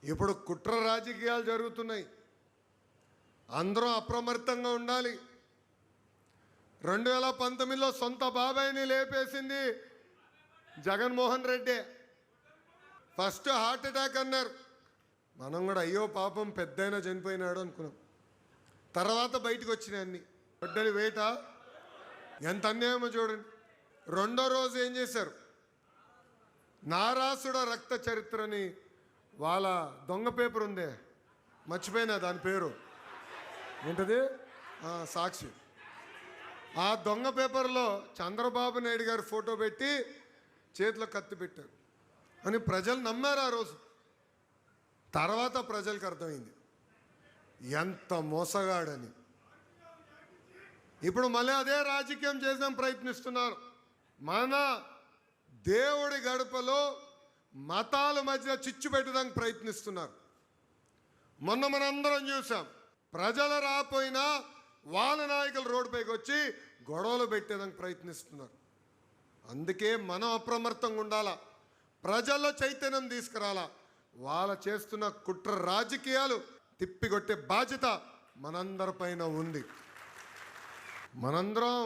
ఇప్పుడు కుట్ర రాజకీయాలు జరుగుతున్నాయి. అందరూ అప్రమత్తంగా ఉండాలి. 2019లో సొంత బాబాయిని లేపేసింది Jaganmohan Reddy. First heart attack అన్నారు. మనం కూడా అయ్యో పాపం పెద్దయినా చనిపోయినాడు అనుకున్నాం. తర్వాత బయటకు వచ్చినాయి అన్ని. గొడ్డలి వేట ఎంత అన్యాయమో చూడండి. రెండో రోజు ఏం చేశారు, నారాసుడ రక్త చరిత్రని వాళ్ళ దొంగ పేపర్ ఉందే, మర్చిపోయినా దాని పేరు ఏంటది, సాక్షి. ఆ దొంగ పేపర్లో చంద్రబాబు నాయుడు గారి ఫోటో పెట్టి చేతిలో కత్తి పెట్టారు అని ప్రజలు నమ్మారు ఆ రోజు. తర్వాత ప్రజలకు అర్థమైంది ఎంత మోసగాడని. ఇప్పుడు మళ్ళీ అదే రాజకీయం చేద్దాం ప్రయత్నిస్తున్నారు. మన దేవుడి గడపలో మతాల మధ్య చిచ్చు పెట్టడానికి ప్రయత్నిస్తున్నారు. మొన్న మనందరం చూసాం, ప్రజలు రాపోయినా వాళ్ళ నాయకులు రోడ్డుపైకి వచ్చి గొడవలు పెట్టేదానికి ప్రయత్నిస్తున్నారు. అందుకే మనం అప్రమత్తంగా ఉండాలా, ప్రజల్లో చైతన్యం తీసుకురాలా. వాళ్ళ చేస్తున్న కుట్ర రాజకీయాలు తిప్పికొట్టే బాధ్యత మనందరిపైన ఉంది. మనందరం